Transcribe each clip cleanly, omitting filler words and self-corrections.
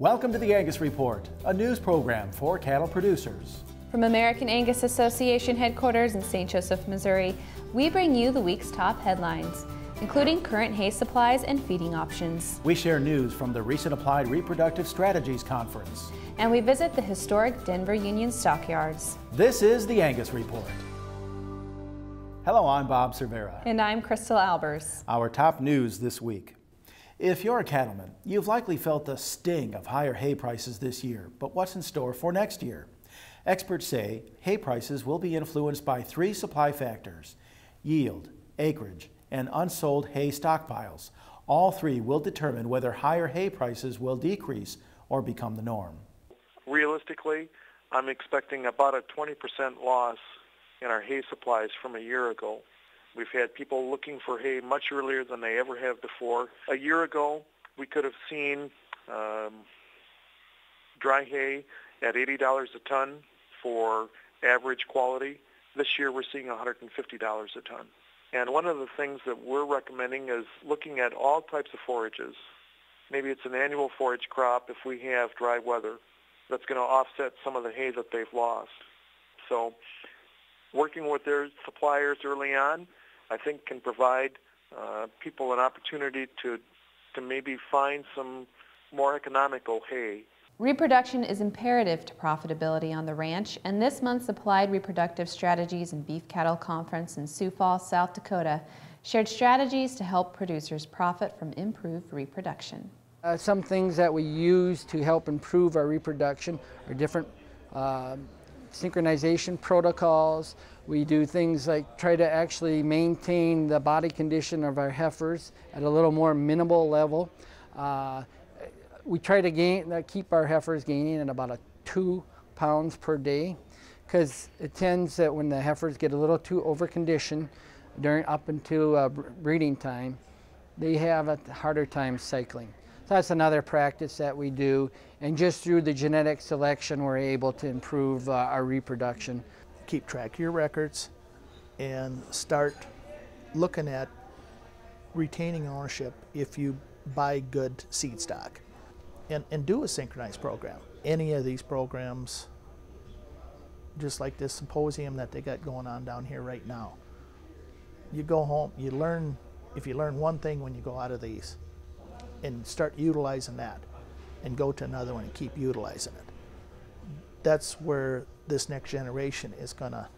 Welcome to the Angus Report, a news program for cattle producers. From American Angus Association headquarters in St. Joseph, Missouri, we bring you the week's top headlines, including current hay supplies and feeding options. We share news from the recent Applied Reproductive Strategies Conference. And we visit the historic Denver Union stockyards. This is the Angus Report. Hello, I'm Bob Cervera. And I'm Crystal Albers. Our top news this week. If you're a cattleman, you've likely felt the sting of higher hay prices this year, but what's in store for next year? Experts say hay prices will be influenced by three supply factors: yield, acreage, and unsold hay stockpiles. All three will determine whether higher hay prices will decrease or become the norm. Realistically, I'm expecting about a 20% loss in our hay supplies from a year ago. We've had people looking for hay much earlier than they ever have before. A year ago, we could have seen dry hay at $80 a ton for average quality. This year, we're seeing $150 a ton. And one of the things that we're recommending is looking at all types of forages. Maybe it's an annual forage crop if we have dry weather that's going to offset some of the hay that they've lost. So working with their suppliers early on, I think, can provide people an opportunity to maybe find some more economical hay. Reproduction is imperative to profitability on the ranch, and this month's Applied Reproductive Strategies and Beef Cattle Conference in Sioux Falls, South Dakota, shared strategies to help producers profit from improved reproduction. Some things that we use to help improve our reproduction are different synchronization protocols. We do things like try to actually maintain the body condition of our heifers at a little more minimal level. We try to keep our heifers gaining at about 2 pounds per day, because it tends that when the heifers get a little too overconditioned up until breeding time, they have a harder time cycling. So that's another practice that we do, and just through the genetic selection we're able to improve our reproduction. Keep track of your records and start looking at retaining ownership if you buy good seed stock, and do a synchronized program. Any of these programs, just like this symposium that they got going on down here right now, you go home, you learn, if you learn one thing when you go out of these, and start utilizing that, and go to another one and keep utilizing it. That's where this next generation is going to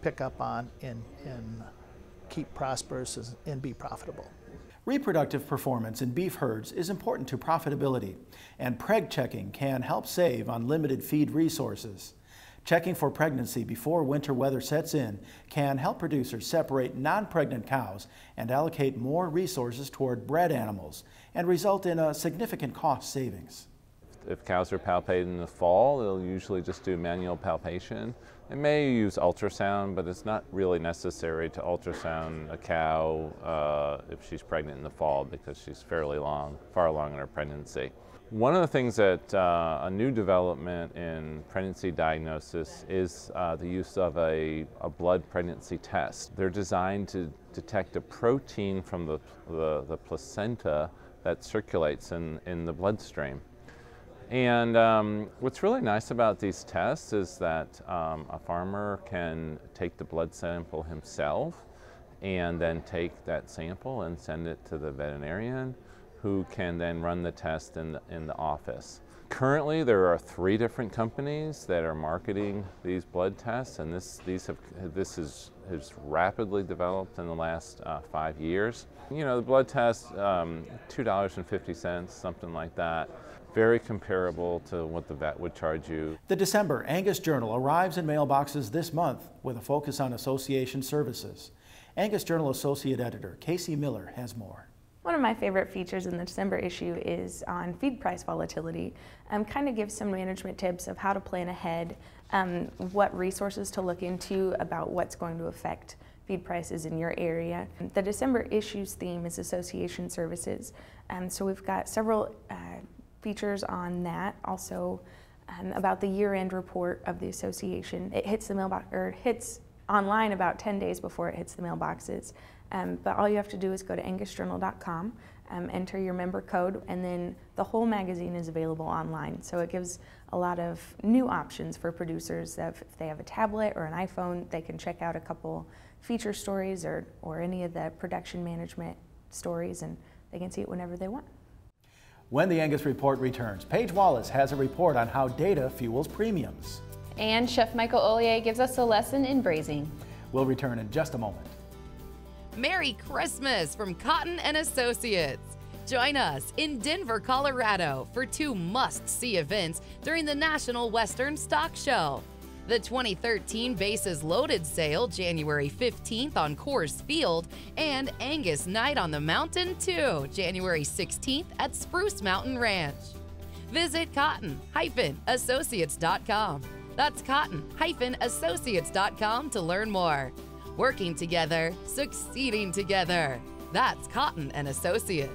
pick up on and keep prosperous and be profitable. Reproductive performance in beef herds is important to profitability, and preg-checking can help save on limited feed resources. Checking for pregnancy before winter weather sets in can help producers separate non-pregnant cows and allocate more resources toward bred animals and result in a significant cost savings. If cows are palpated in the fall, they'll usually just do manual palpation. They may use ultrasound, but it's not really necessary to ultrasound a cow if she's pregnant in the fall, because she's far along in her pregnancy. One of the things that a new development in pregnancy diagnosis is the use of a blood pregnancy test. They're designed to detect a protein from the placenta that circulates in the bloodstream. And what's really nice about these tests is that a farmer can take the blood sample himself and then take that sample and send it to the veterinarian, who can then run the test in the office. Currently, there are 3 different companies that are marketing these blood tests, and this has rapidly developed in the last 5 years. You know, the blood test, $2.50, something like that. Very comparable to what the vet would charge you. The December Angus Journal arrives in mailboxes this month with a focus on association services. Angus Journal Associate Editor Casey Miller has more. One of my favorite features in the December issue is on feed price volatility. Kind of gives some management tips of how to plan ahead, what resources to look into about what's going to affect feed prices in your area. The December issue's theme is association services, so we've got several features on that. Also about the year-end report of the association. It hits the mailbox, or hits online about 10 days before it hits the mailboxes. But all you have to do is go to angusjournal.com enter your member code, and then the whole magazine is available online. So it gives a lot of new options for producers. If they have a tablet or an iPhone, they can check out a couple feature stories or any of the production management stories, and they can see it whenever they want. When the Angus Report returns, Paige Wallace has a report on how data fuels premiums. And Chef Michael Ollier gives us a lesson in braising. We'll return in just a moment. Merry Christmas from Cotton & Associates. Join us in Denver, Colorado for 2 must-see events during the National Western Stock Show. The 2013 Bases Loaded Sale, January 15th on Coors Field, and Angus Night on the Mountain 2, January 16th at Spruce Mountain Ranch. Visit cotton-associates.com. That's cotton-associates.com to learn more. Working together, succeeding together. That's Cotton & Associates.